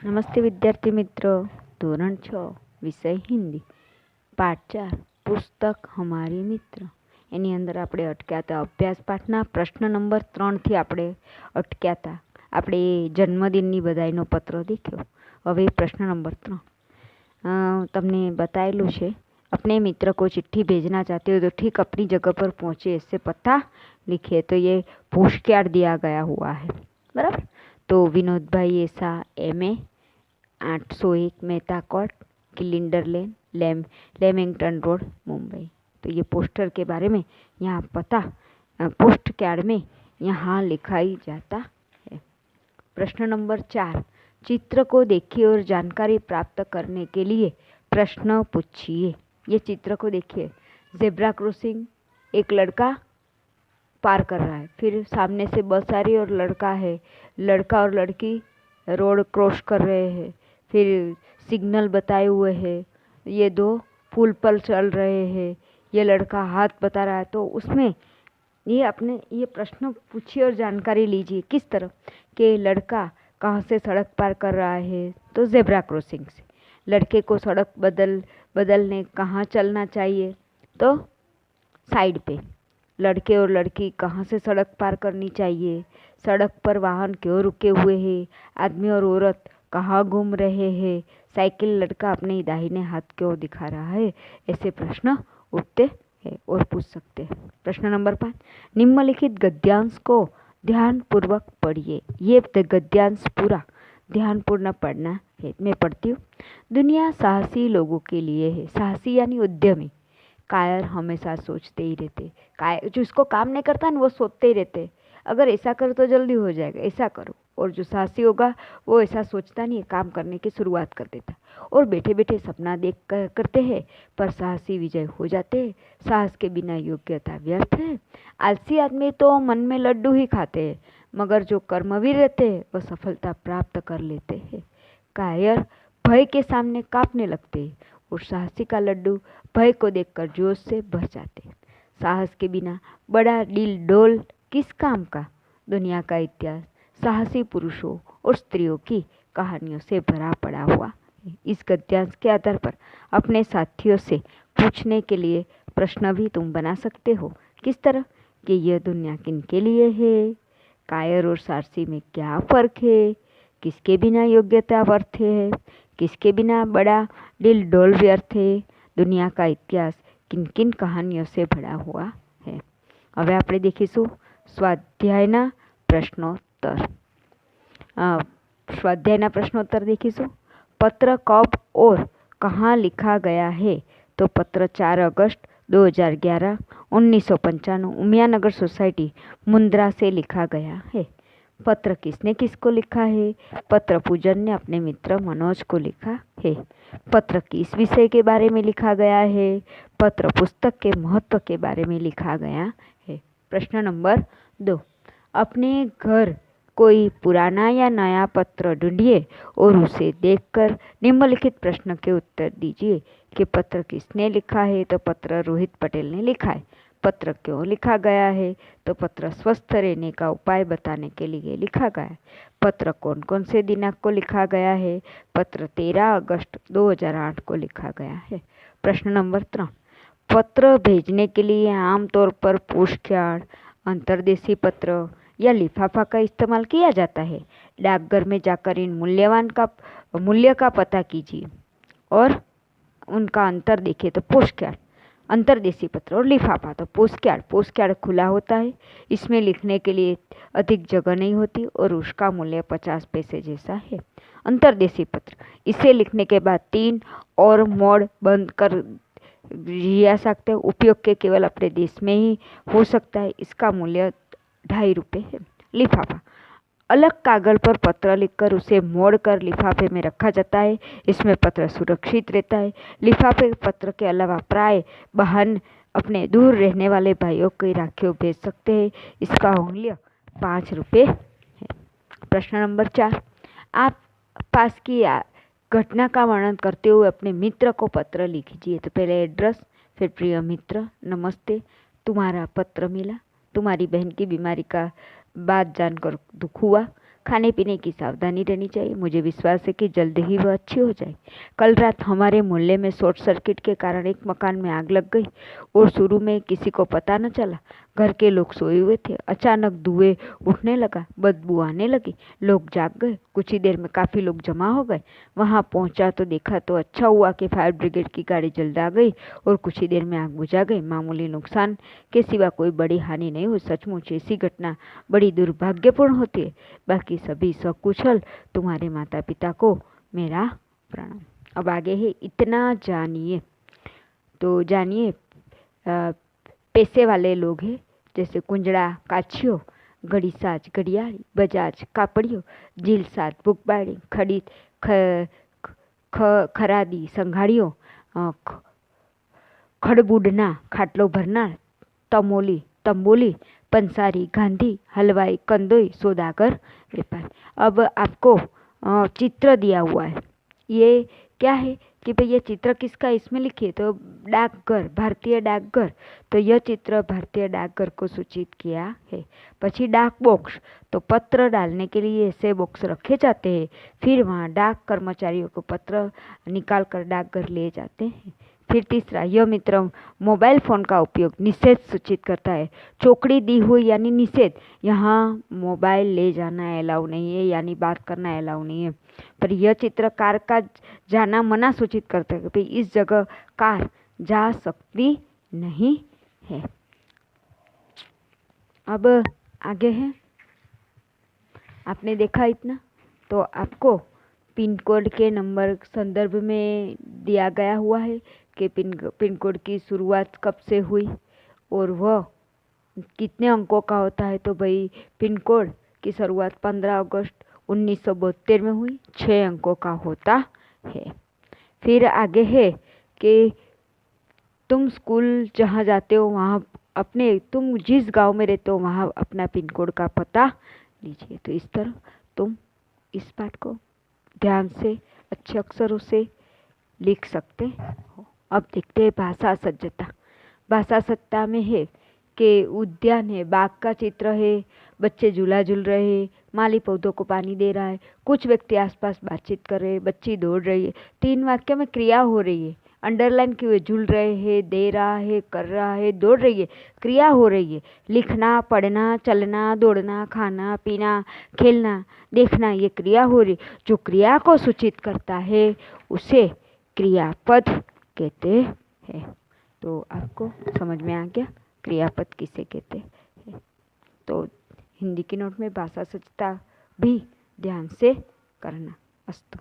નમસ્તે વિદ્યાર્થી મિત્રો, ધોરણ 6 વિષય હિન્દી, પાઠ 4 પુસ્તક હમારી મિત્ર. એની અંદર આપણે અટક્યા હતા અભ્યાસ પાઠના પ્રશ્ન નંબર 3થી આપણે અટક્યા હતા. આપણે જન્મદિનની બધાઈનો પત્ર દેખ્યો. હવે પ્રશ્ન નંબર 3 તમને बताएलू है. अपने मित्र को चिट्ठी भेजना चाहते हो तो ठीक अपनी जगह पर पहुँचे, इससे पता लिखे. तो ये पोस्ट कार्ड दिया गया हुआ है, बराबर. तो विनोद भाई ऐसा MA 801 मेहता कोर्ट, किलिंडर लेन, लेमिंगटन रोड, मुंबई. तो ये पोस्टर के बारे में यहाँ पता पोस्ट कार्ड में यहाँ लिखाई जाता है. प्रश्न नंबर 4 चित्र को देखिए और जानकारी प्राप्त करने के लिए प्रश्न पूछिए. ये चित्र को देखिए. जेब्रा क्रॉसिंग, एक लड़का पार कर रहा है, फिर सामने से बस आ रही और लड़का है, लड़का और लड़की रोड क्रॉस कर रहे हैं, फिर सिग्नल बताए हुए हैं, ये दो पुल पर चल रहे हैं, ये लड़का हाथ बता रहा है. तो उसमें ये प्रश्न पूछिए और जानकारी लीजिए. किस तरह कि लड़का कहाँ से सड़क पार कर रहा है, तो जेब्रा क्रॉसिंग से. लड़के को सड़क बदलने कहाँ चलना चाहिए, तो साइड पे. लड़के और लड़की कहाँ से सड़क पार करनी चाहिए, सड़क पर वाहन क्यों रुके हुए हैं, आदमी और औरत कहाँ घूम रहे हैं, साइकिल लड़का अपने दाहिने हाथ क्यों दिखा रहा है. ऐसे प्रश्न उठते हैं और पूछ सकते हैं. प्रश्न नंबर 5 निम्नलिखित गद्यांश को ध्यानपूर्वक पढ़िए. ये गद्यांश पूरा ध्यानपूर्ण पढ़ना है. मैं पढ़ती हूँ. दुनिया साहसी लोगों के लिए है. साहसी यानी उद्यमी. कायर हमेशा सोचते ही रहते. कायर जो इसको काम नहीं करता ना, वो सोचते ही रहते, अगर ऐसा करो तो जल्दी हो जाएगा, ऐसा करो. और जो साहसी होगा वो ऐसा सोचता नहीं है, काम करने की शुरुआत कर देता. और बैठे बैठे सपना देख करते हैं, पर साहसी विजय हो जाते हैं. साहस के बिना योग्यता व्यर्थ है. आलसी आदमी तो मन में लड्डू ही खाते हैं, मगर जो कर्मवीर रहते हैं वह सफलता प्राप्त कर लेते हैं. कायर भय के सामने कांपने लगते हैं और साहसी का लड्डू भय को देखकर जोश से भर जाते. साहस के बिना बड़ा डील डोल किस काम का. दुनिया का इतिहास साहसी पुरुषों और स्त्रियों की कहानियों से भरा पड़ा हुआ है. इस गद्यांश के आधार पर अपने साथियों से पूछने के लिए प्रश्न भी तुम बना सकते हो. किस तरह कि यह दुनिया किनके लिए है, कायर और साहसी में क्या फर्क है, किसके बिना योग्यता व्यर्थ है, किसके बिना बड़ा दिल डोल व्यर्थ है, दुनिया का इतिहास किन किन कहानियों से भरा हुआ है. હવે આપણે देखीશું સ્વાધ્યાયના પ્રશ્નોત્તર. स्वाध्याय प्रश्नोत्तर देखीશું. पत्र कब और कहाँ लिखा गया है, तो पत्र 4 अगस्त 2011 1995 उमियानगर सोसाइटी मुंद्रा से लिखा गया है. पत्र किसने किसको लिखा है, पत्र पूजन ने अपने मित्र मनोज को लिखा है. पत्र किस विषय के बारे में लिखा गया है, पत्र पुस्तक के महत्व के बारे में लिखा गया है. प्रश्न नंबर 2 अपने घर कोई पुराना या नया पत्र ढूंढिए और उसे देखकर निम्नलिखित प्रश्न के उत्तर दीजिए कि पत्र किसने लिखा है, तो पत्र रोहित पटेल ने लिखा है. पत्र क्यों लिखा गया है, तो पत्र स्वस्थ रहने का उपाय बताने के लिए लिखा गया है. पत्र कौन कौन से दिनांक को लिखा गया है, पत्र 13 अगस्त 2008 को लिखा गया है. प्रश्न नंबर 3 पत्र भेजने के लिए आमतौर पर पोस्ट कार्ड, अंतर्देशीय पत्र या लिफाफा का इस्तेमाल किया जाता है. डाकघर में जाकर इन मूल्य का पता कीजिए और उनका अंतर देखिए. तो पोस्ट कार्ड, अंतर्देशीय पत्र और लिफाफा. तो पोस्ट कार्ड खुला होता है, इसमें लिखने के लिए अधिक जगह नहीं होती और उसका मूल्य 50 पैसे जैसा है. अंतर्देशीय पत्र, इसे लिखने के बाद 3 और मोड़ बंद कर दिया सकते हैं. उपयोग के केवल अपने देश में ही हो सकता है. इसका मूल्य 2.5 रुपये है. लिफाफा, अलग कागज पर पत्र लिखकर उसे मोड़कर लिफाफे में रखा जाता है. इसमें पत्र सुरक्षित रहता है. लिफाफे पत्र के अलावा प्राय बहन अपने दूर रहने वाले भाइयों की राखियों भेज सकते हैं. इसका मूल्य 5 रुपये है. प्रश्न नंबर 4 आप पास की घटना का वर्णन करते हुए अपने मित्र को पत्र लिखिए. तो पहले एड्रेस, फिर प्रिय मित्र, नमस्ते, तुम्हारा पत्र मिला, तुम्हारी बहन की बीमारी का बात जानकर दुख हुआ, खाने पीने की सावधानी रहनी चाहिए। मुझे विश्वास है कि जल्द ही वह अच्छी हो जाए। कल रात हमारे मोहल्ले में शॉर्ट सर्किट के कारण एक मकान में आग लग गई और शुरू में किसी को पता न चला। घर के लोग सोए हुए थे। अचानक धुएं उठने लगा, बदबू आने लगी। लोग जाग गए। कुछ ही देर में काफ़ी लोग जमा हो गए। वहां पहुंचा तो देखा तो अच्छा हुआ कि फायर ब्रिगेड की गाड़ी जल्द आ गई और कुछ ही देर में आग बुझा गई। मामूली नुकसान के सिवा कोई बड़ी हानि नहीं हुई। सचमुच ऐसी घटना बड़ी दुर्भाग्यपूर्ण होती है। बाकी सभी सकुशल। तुम्हारे माता पिता को मेरा प्रणाम। अब आगे है इतना जानिए। तो जानिए पैसे वाले लोग हैं जैसे कुंजड़ा काछियो, घड़ीसाज घड़ियाली, बजाज कापड़ियो, जीलसाद बुकबाड़ी, खड़ीद खरादी संघाड़ियो, खड़बुडना खाटलो भरनार, तमोली तंबोली, पंसारी गांधी, हलवाई कंदोई, सौदागर व्यापारी। अब आपको चित्र दिया हुआ है। ये क्या है कि भाई ये चित्र किसका, इसमें लिखिए तो डाकघर, भारतीय डाकघर। तो यह चित्र भारतीय डाकघर को सूचित किया है। पछी डाक बॉक्स, तो पत्र डालने के लिए ऐसे बॉक्स रखे जाते हैं। फिर वहाँ डाक कर्मचारियों को पत्र निकाल कर डाकघर ले जाते हैं। फिर तीसरा, यह मित्र मोबाइल फ़ोन का उपयोग निषेध सूचित करता है। चौकड़ी दी हुई यानी निषेध। यहाँ मोबाइल ले जाना अलाउ नहीं है, यानी बात करना अलाउ नहीं है। पर यह चित्र कार का जाना मना सूचित करता है कि भाई इस जगह कार जा सकती नहीं है। अब आगे है, आपने देखा इतना, तो आपको पिन कोड के नंबर संदर्भ में दिया गया हुआ है कि पिन कोड की शुरुआत कब से हुई और वह कितने अंकों का होता है। तो भाई पिन कोड की शुरुआत 15 अगस्त 1972 में हुई, 6 अंकों का होता है। फिर आगे है कि तुम स्कूल जहाँ जाते हो वहाँ तुम जिस गांव में रहते हो वहाँ अपना पिन कोड का पता लीजिए। तो इस तरह तुम इस पाठ को ध्यान से अच्छे अक्षरों से लिख सकते हो। अब देखते हैं भाषा सज्जता। भाषा सज्जता में है कि उद्यान है, बाग का चित्र है, बच्चे झूला झूल रहे हैं, माली पौधों को पानी दे रहा है, कुछ व्यक्ति आसपास बातचीत कर रहे हैं, बच्ची दौड़ रही है। 3 वाक्य में क्रिया हो रही है। अंडरलाइन किए हुए, झूल रहे हैं, दे रहा है, कर रहा है, दौड़ रही है, क्रिया हो रही है। लिखना, पढ़ना, चलना, दौड़ना, खाना पीना, खेलना, देखना, ये क्रिया हो रही। जो क्रिया को सूचित करता है उसे क्रियापद कहते हैं। तो आपको समझ में आ गया क्रियापद किसे कहते हैं। तो हिंदी की नोट में भाषा सज्जता भी ध्यान से करना। अस्तु।